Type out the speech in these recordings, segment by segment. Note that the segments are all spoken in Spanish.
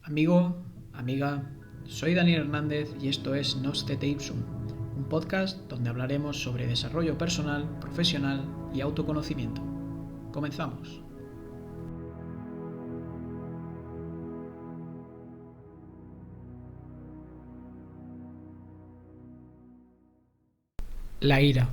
Amigo, amiga, soy Daniel Hernández y esto es Nostete Ipsum, un podcast donde hablaremos sobre desarrollo personal, profesional y autoconocimiento. Comenzamos. La ira,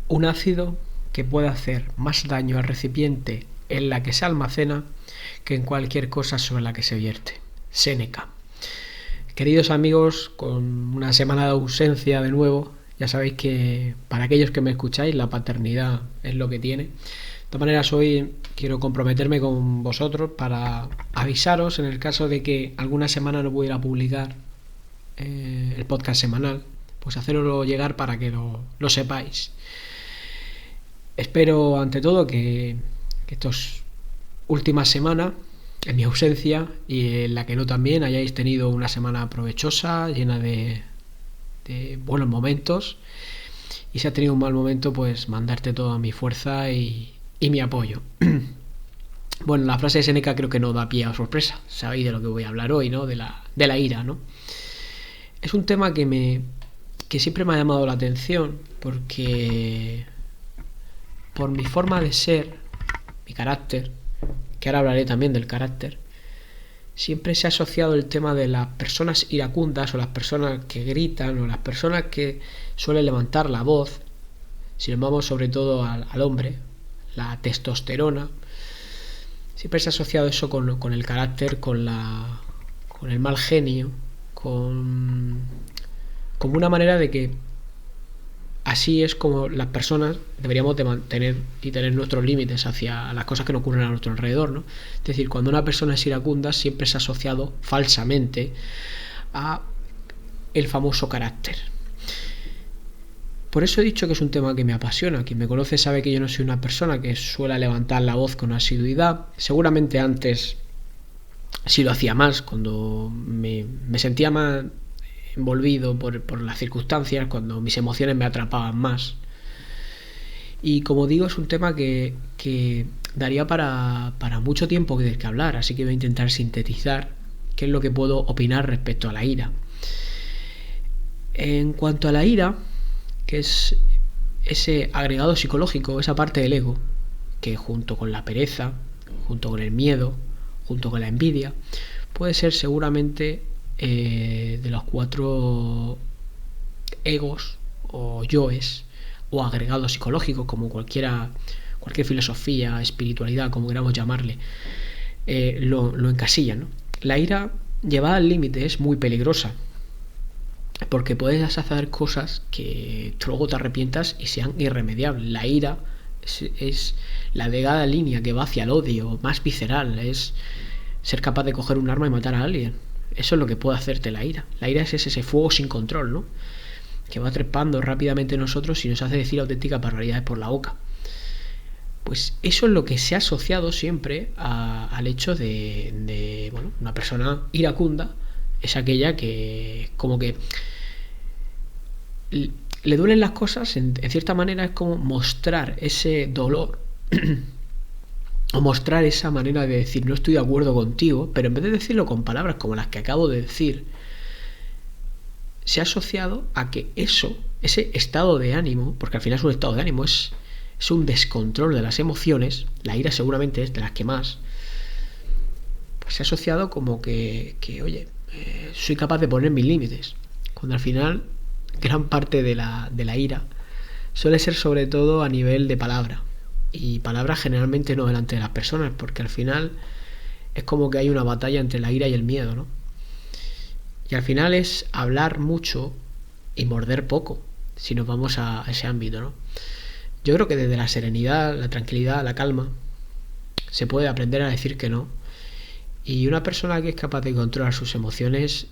un ácido que puede hacer más daño al recipiente en la que se almacena que en cualquier cosa sobre la que se vierte. Séneca. Queridos amigos, con una semana de ausencia de nuevo, ya sabéis que para aquellos que me escucháis, la paternidad es lo que tiene. De todas maneras, hoy quiero comprometerme con vosotros para avisaros en el caso de que alguna semana no pudiera publicar el podcast semanal, pues haceroslo llegar para que lo sepáis. Espero ante todo que estas últimas semanas, en mi ausencia y en la que no también, hayáis tenido una semana provechosa, llena de buenos momentos, y si has tenido un mal momento, pues mandarte toda mi fuerza y mi apoyo. Bueno, la frase de Séneca creo que no da pie a sorpresa. Sabéis de lo que voy a hablar hoy, ¿no? De la ira, ¿no? Es un tema que siempre me ha llamado la atención porque por mi forma de ser, mi carácter, que ahora hablaré también del carácter, siempre se ha asociado el tema de las personas iracundas o las personas que gritan o las personas que suelen levantar la voz. Si nos vamos sobre todo al hombre, la testosterona, siempre se ha asociado eso con el carácter, con el mal genio, como una manera de que así es como las personas deberíamos de mantener y tener nuestros límites hacia las cosas que nos ocurren a nuestro alrededor, ¿no? Es decir, cuando una persona es iracunda siempre se ha asociado falsamente a el famoso carácter. Por eso he dicho que es un tema que me apasiona. Quien me conoce sabe que yo no soy una persona que suele levantar la voz con asiduidad. Seguramente antes sí lo hacía más, cuando me sentía más envolvido por las circunstancias, cuando mis emociones me atrapaban más. Y como digo, es un tema que daría para mucho tiempo de que hablar, así que voy a intentar sintetizar qué es lo que puedo opinar respecto a la ira. En cuanto a la ira, que es ese agregado psicológico, esa parte del ego, que junto con la pereza, junto con el miedo, junto con la envidia, puede ser seguramente de los 4 egos o yoes o agregados psicológicos, como cualquier filosofía, espiritualidad, como queramos llamarle, lo encasilla, ¿no? La ira llevada al límite es muy peligrosa, porque puedes hacer cosas que luego te arrepientas y sean irremediables. La ira es la delgada línea que va hacia el odio más visceral, es ser capaz de coger un arma y matar a alguien. Eso es lo que puede hacerte la ira. La ira es ese fuego sin control, ¿no? Que va trepando rápidamente en nosotros y nos hace decir auténticas barbaridades por la boca. Pues eso es lo que se ha asociado siempre al hecho de una persona iracunda es aquella que como que le duelen las cosas, en cierta manera es como mostrar ese dolor o mostrar esa manera de decir no estoy de acuerdo contigo, pero en vez de decirlo con palabras como las que acabo de decir, se ha asociado a que ese estado de ánimo, porque al final es un estado de ánimo, es un descontrol de las emociones, la ira seguramente es de las que más, pues se ha asociado como que oye, soy capaz de poner mis límites, cuando al final gran parte de la ira suele ser sobre todo a nivel de palabra, y palabras generalmente no delante de las personas, porque al final es como que hay una batalla entre la ira y el miedo, ¿no? Y al final es hablar mucho y morder poco, si nos vamos a ese ámbito, ¿no? Yo creo que desde la serenidad, la tranquilidad, la calma, se puede aprender a decir que no. Y una persona que es capaz de controlar sus emociones,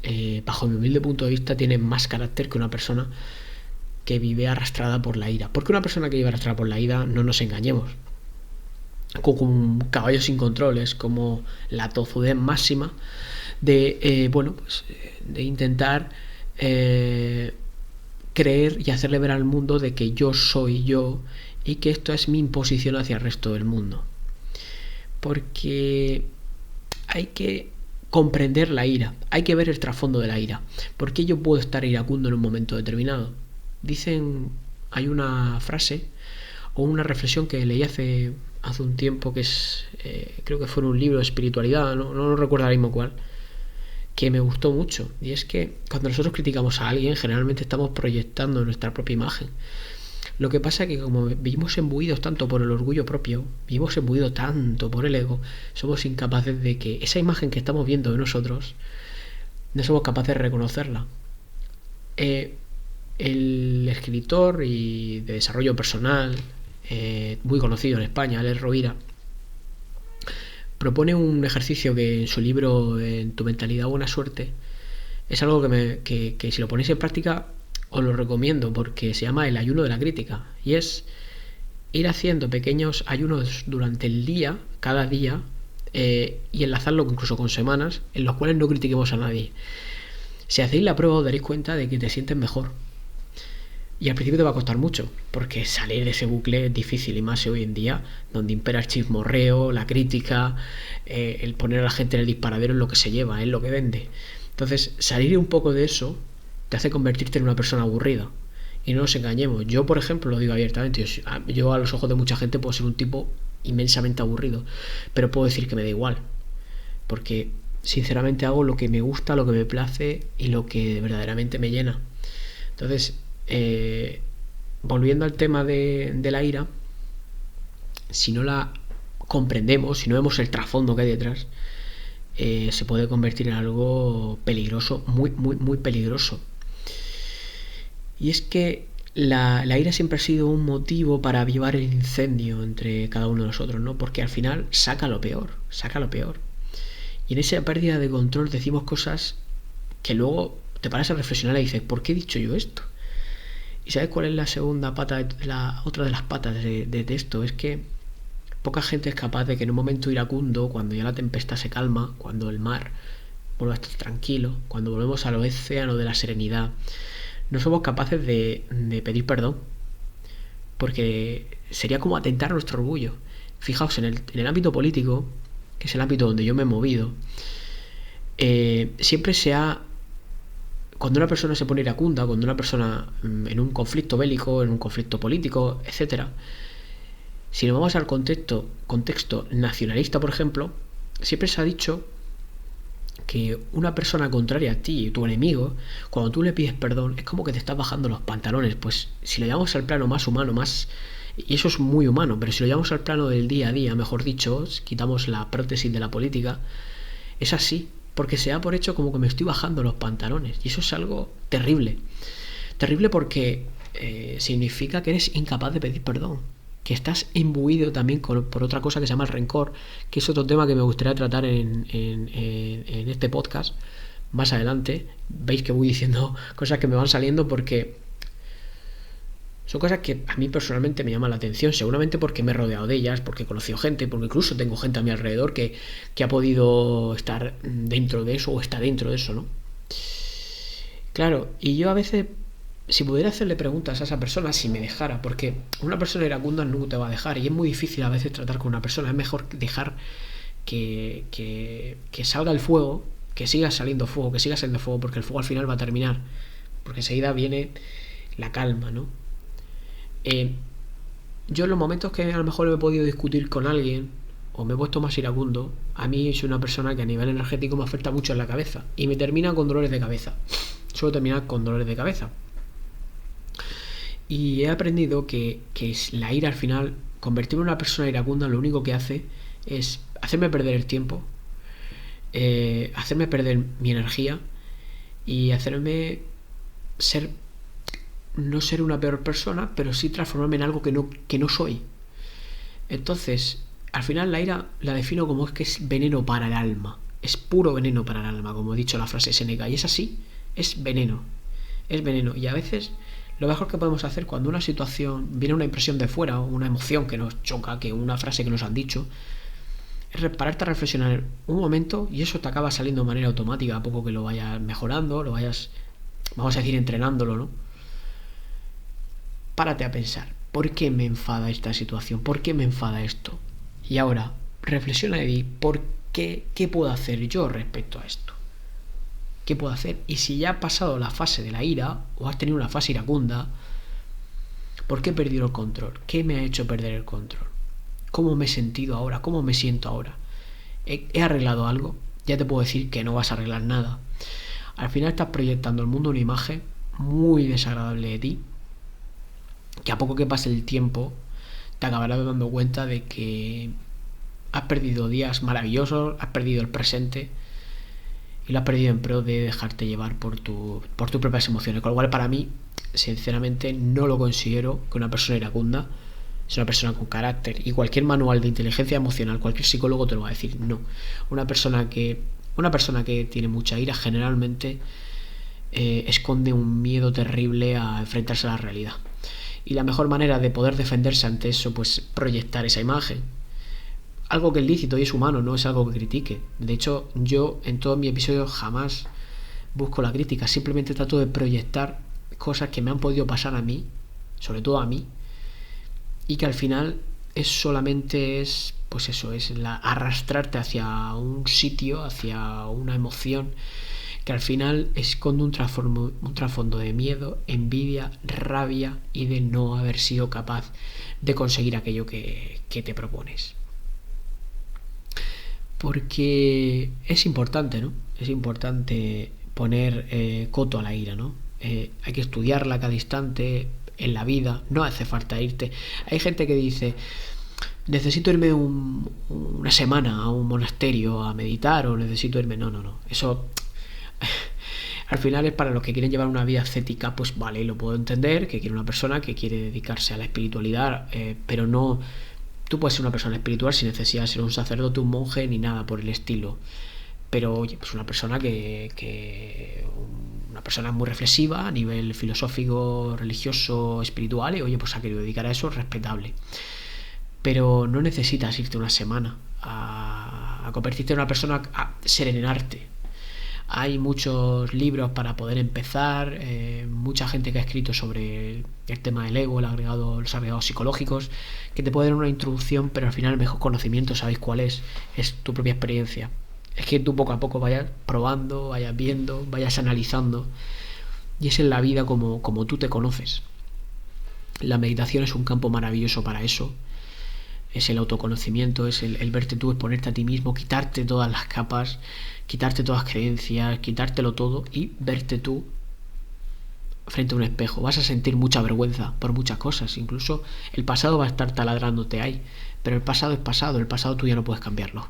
bajo mi humilde punto de vista, tiene más carácter que una persona que vive arrastrada por la ira. Porque una persona que vive arrastrada por la ira, no nos engañemos, como un caballo sin control, es como la tozudez máxima de intentar creer y hacerle ver al mundo de que yo soy yo y que esto es mi imposición hacia el resto del mundo. Porque hay que comprender la ira, hay que ver el trasfondo de la ira. ¿Por qué yo puedo estar iracundo en un momento determinado? Hay una frase o una reflexión que leí hace un tiempo, que es, creo que fue en un libro de espiritualidad, no recuerdo ahora mismo cuál, que me gustó mucho, y es que cuando nosotros criticamos a alguien, generalmente estamos proyectando nuestra propia imagen. Lo que pasa es que como vivimos imbuidos tanto por el orgullo propio, vivimos imbuidos tanto por el ego, somos incapaces de que esa imagen que estamos viendo de nosotros, no somos capaces de reconocerla. El escritor y de desarrollo personal, muy conocido en España, Alex Rovira, propone un ejercicio que en su libro En tu mentalidad buena suerte es algo que si lo ponéis en práctica os lo recomiendo, porque se llama el ayuno de la crítica, y es ir haciendo pequeños ayunos durante el día, cada día, y enlazarlo incluso con semanas en los cuales no critiquemos a nadie. Si hacéis la prueba os daréis cuenta de que te sientes mejor. Y al principio te va a costar mucho, porque salir de ese bucle es difícil, y más hoy en día, donde impera el chismorreo, la crítica, el poner a la gente en el disparadero es lo que se lleva, es lo que vende. Entonces, salir un poco de eso te hace convertirte en una persona aburrida. Y no nos engañemos, yo por ejemplo lo digo abiertamente, yo a los ojos de mucha gente puedo ser un tipo inmensamente aburrido, pero puedo decir que me da igual, porque sinceramente hago lo que me gusta, lo que me place y lo que verdaderamente me llena. Entonces, volviendo al tema de la ira, si no la comprendemos, si no vemos el trasfondo que hay detrás, se puede convertir en algo peligroso, muy, muy, muy peligroso. Y es que la ira siempre ha sido un motivo para avivar el incendio entre cada uno de nosotros, ¿no? Porque al final saca lo peor. Y en esa pérdida de control decimos cosas que luego te paras a reflexionar y dices, ¿por qué he dicho yo esto? ¿Y sabes cuál es la segunda pata, otra de las patas de esto? Es que poca gente es capaz de que en un momento iracundo, cuando ya la tempestad se calma, cuando el mar vuelve a estar tranquilo, cuando volvemos al océano de la serenidad, no somos capaces de pedir perdón, porque sería como atentar a nuestro orgullo. Fijaos, en el ámbito político, que es el ámbito donde yo me he movido, siempre cuando una persona se pone iracunda, cuando una persona en un conflicto bélico, en un conflicto político, etcétera, si nos vamos al contexto nacionalista, por ejemplo, siempre se ha dicho que una persona contraria a ti, tu enemigo, cuando tú le pides perdón, es como que te estás bajando los pantalones. Pues si lo llevamos al plano más humano, y eso es muy humano, pero si lo llevamos al plano del día a día, mejor dicho, quitamos la prótesis de la política, es así, porque se da por hecho como que me estoy bajando los pantalones, y eso es algo terrible. Terrible porque significa que eres incapaz de pedir perdón, que estás imbuido también por otra cosa que se llama el rencor, que es otro tema que me gustaría tratar en este podcast más adelante. Veis que voy diciendo cosas que me van saliendo porque son cosas que a mí personalmente me llaman la atención, seguramente porque me he rodeado de ellas, porque he conocido gente, porque incluso tengo gente a mi alrededor que ha podido estar dentro de eso o está dentro de eso, ¿no? Claro, y yo a veces, si pudiera hacerle preguntas a esa persona, si me dejara, porque una persona iracunda no te va a dejar, y es muy difícil a veces tratar con una persona, es mejor dejar que salga el fuego, que siga saliendo fuego, porque el fuego al final va a terminar, porque enseguida viene la calma, ¿no? Yo en los momentos que a lo mejor he podido discutir con alguien o me he puesto más iracundo, a mí soy una persona que a nivel energético me afecta mucho en la cabeza y me termina con dolores de cabeza. Suelo terminar con dolores de cabeza. Y he aprendido que la ira al final, convertirme en una persona iracunda, lo único que hace es hacerme perder el tiempo, hacerme perder mi energía y hacerme no ser una peor persona, pero sí transformarme en algo que no soy. Entonces, al final la ira la defino como que es veneno para el alma, es puro veneno para el alma, como he dicho la frase Séneca, y es así, es veneno. Y a veces lo mejor que podemos hacer cuando una situación viene, una impresión de fuera o una emoción que nos choca, que una frase que nos han dicho, es pararte a reflexionar un momento, y eso te acaba saliendo de manera automática a poco que lo vayas mejorando, lo vayas, vamos a decir, entrenándolo, ¿no? Párate a pensar, ¿por qué me enfada esta situación? ¿Por qué me enfada esto? Y ahora, reflexiona y di, ¿Qué puedo hacer yo respecto a esto? ¿Qué puedo hacer? Y si ya has pasado la fase de la ira o has tenido una fase iracunda, ¿por qué he perdido el control? ¿Qué me ha hecho perder el control? ¿Cómo me he sentido ahora? ¿Cómo me siento ahora? ¿He arreglado algo? Ya te puedo decir que no vas a arreglar nada. Al final estás proyectando al mundo una imagen muy desagradable de ti, que a poco que pase el tiempo te acabarás dando cuenta de que has perdido días maravillosos, has perdido el presente y lo has perdido en pro de dejarte llevar por tus propias emociones. Con lo cual, para mí, sinceramente, no lo considero que una persona iracunda es una persona con carácter. Y cualquier manual de inteligencia emocional, cualquier psicólogo te lo va a decir. No. Una persona que tiene mucha ira generalmente esconde un miedo terrible a enfrentarse a la realidad. Y la mejor manera de poder defenderse ante eso, pues proyectar esa imagen. Algo que es lícito y es humano, no es algo que critique. De hecho, yo en todos mis episodios jamás busco la crítica, simplemente trato de proyectar cosas que me han podido pasar a mí, sobre todo a mí, y que al final pues eso, es arrastrarte hacia un sitio, hacia una emoción que al final esconde un trasfondo de miedo, envidia, rabia y de no haber sido capaz de conseguir aquello que te propones. Porque es importante, ¿no? Es importante poner coto a la ira, ¿no? Hay que estudiarla a cada instante en la vida, no hace falta irte. Hay gente que dice, necesito irme una semana a un monasterio a meditar, o necesito irme... No, eso al final es para los que quieren llevar una vida ascética. Pues vale, lo puedo entender, que quiere una persona que quiere dedicarse a la espiritualidad, pero no... Tú puedes ser una persona espiritual sin necesidad de ser un sacerdote, un monje, ni nada por el estilo. Pero oye, pues una persona una persona muy reflexiva a nivel filosófico, religioso, espiritual, y oye, pues ha querido dedicar a eso, respetable. Pero no necesitas irte una semana a convertirte en una persona, a serenarte. Hay muchos libros para poder empezar, mucha gente que ha escrito sobre el tema del ego, los agregados psicológicos, que te pueden dar una introducción, pero al final el mejor conocimiento, ¿sabéis cuál es? Es tu propia experiencia. Es que tú poco a poco vayas probando, vayas viendo, vayas analizando, y es en la vida como tú te conoces. La meditación es un campo maravilloso para eso. Es el autoconocimiento, es el verte tú, exponerte a ti mismo, quitarte todas las capas, quitarte todas las creencias, quitártelo todo y verte tú frente a un espejo. Vas a sentir mucha vergüenza por muchas cosas, incluso el pasado va a estar taladrándote ahí, pero el pasado es pasado, el pasado tú ya no puedes cambiarlo.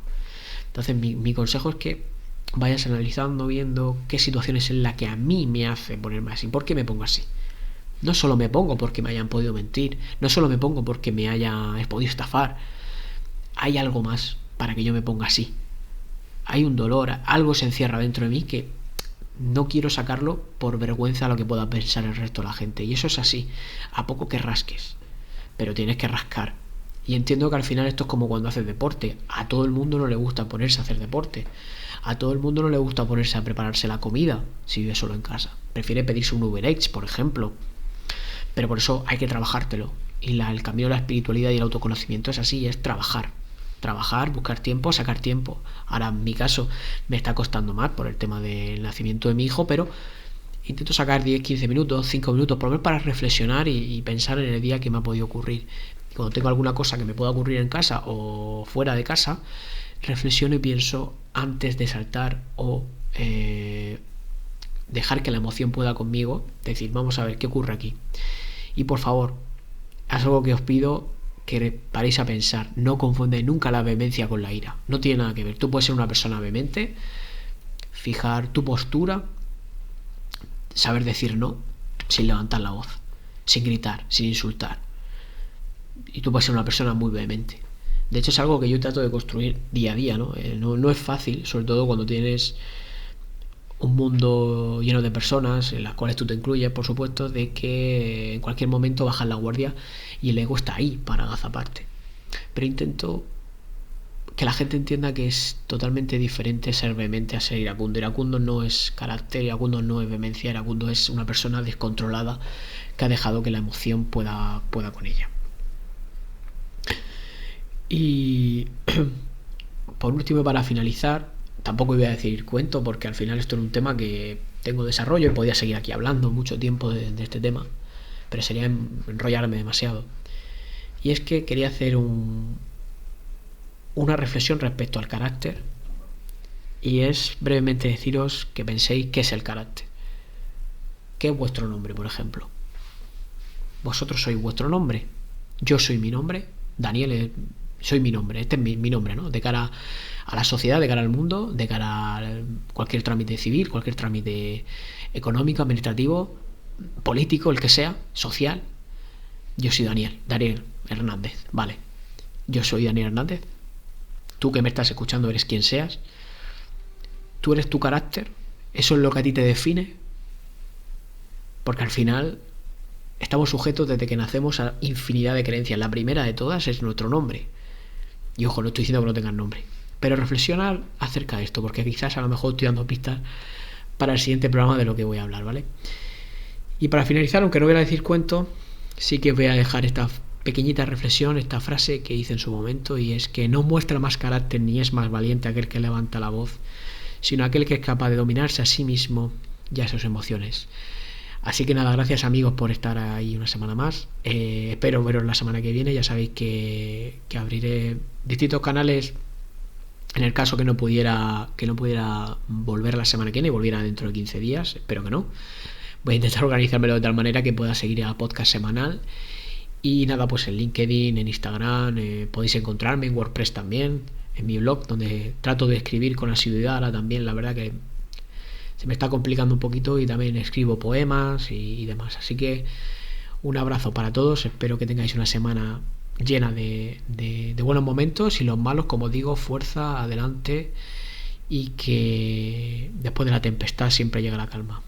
Entonces mi consejo es que vayas analizando, viendo qué situaciones es la que a mí me hace ponerme así, por qué me pongo así. No solo me pongo porque me hayan podido mentir, no solo me pongo porque me hayan podido estafar. Hay algo más para que yo me ponga así. Hay un dolor, algo se encierra dentro de mí que no quiero sacarlo por vergüenza a lo que pueda pensar el resto de la gente. Y eso es así, a poco que rasques, pero tienes que rascar. Y entiendo que al final esto es como cuando haces deporte. A todo el mundo no le gusta ponerse a hacer deporte. A todo el mundo no le gusta ponerse a prepararse la comida si vive solo en casa. Prefiere pedirse un Uber Eats, por ejemplo. Pero por eso hay que trabajártelo. Y el camino de la espiritualidad y el autoconocimiento es así, es trabajar. Trabajar, buscar tiempo, sacar tiempo. Ahora en mi caso me está costando más por el tema del nacimiento de mi hijo, pero intento sacar 10, 15 minutos, 5 minutos, por lo menos para reflexionar y pensar en el día que me ha podido ocurrir. Y cuando tengo alguna cosa que me pueda ocurrir en casa o fuera de casa, reflexiono y pienso antes de saltar o dejar que la emoción pueda conmigo, decir, vamos a ver qué ocurre aquí. Y por favor, es algo que os pido que paréis a pensar, no confundáis nunca la vehemencia con la ira, no tiene nada que ver. Tú puedes ser una persona vehemente, fijar tu postura, saber decir no sin levantar la voz, sin gritar, sin insultar, y tú puedes ser una persona muy vehemente. De hecho es algo que yo trato de construir día a día, ¿no? No es fácil, sobre todo cuando tienes un mundo lleno de personas, en las cuales tú te incluyes, por supuesto, de que en cualquier momento bajas la guardia y el ego está ahí para agazaparte. Pero intento que la gente entienda que es totalmente diferente ser vehemente a ser iracundo. Iracundo no es carácter, iracundo no es vehemencia, iracundo es una persona descontrolada que ha dejado que la emoción pueda con ella. Y por último y para finalizar, tampoco voy a decir cuento porque al final esto es un tema que tengo desarrollo y podía seguir aquí hablando mucho tiempo de este tema, pero sería enrollarme demasiado. Y es que quería hacer una reflexión respecto al carácter, y es brevemente deciros que penséis qué es el carácter. ¿Qué es vuestro nombre, por ejemplo? Vosotros sois vuestro nombre, yo soy mi nombre, Daniel soy mi nombre, este es mi nombre, ¿no? De cara a la sociedad, de cara al mundo, de cara a cualquier trámite civil, cualquier trámite económico, administrativo, político, el que sea, social. Yo soy Daniel Hernández, vale. Yo soy Daniel Hernández. Tú que me estás escuchando eres quien seas. Tú eres tu carácter. Eso es lo que a ti te define. Porque al final estamos sujetos desde que nacemos a infinidad de creencias. La primera de todas es nuestro nombre. Y ojo, no estoy diciendo que no tengas nombre. Pero reflexionar acerca de esto, porque quizás a lo mejor estoy dando pistas para el siguiente programa de lo que voy a hablar, ¿vale? Y para finalizar, aunque no voy a decir cuento, sí que voy a dejar esta pequeñita reflexión, esta frase que hice en su momento, y es que no muestra más carácter ni es más valiente aquel que levanta la voz, sino aquel que es capaz de dominarse a sí mismo y a sus emociones. Así que nada, gracias amigos por estar ahí una semana más. Espero veros la semana que viene. Ya sabéis que abriré distintos canales en el caso que no pudiera volver la semana que viene y volviera dentro de 15 días. Espero que no. Voy a intentar organizármelo de tal manera que pueda seguir a podcast semanal. Y nada, pues en LinkedIn, en Instagram, podéis encontrarme en WordPress también, en mi blog, donde trato de escribir con asiduidad. Ahora también, la verdad que se me está complicando un poquito y también escribo poemas y demás. Así que un abrazo para todos. Espero que tengáis una semana llena de buenos momentos, y los malos, como digo, fuerza, adelante, y que después de la tempestad siempre llega la calma.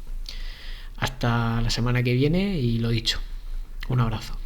Hasta la semana que viene y lo dicho, un abrazo.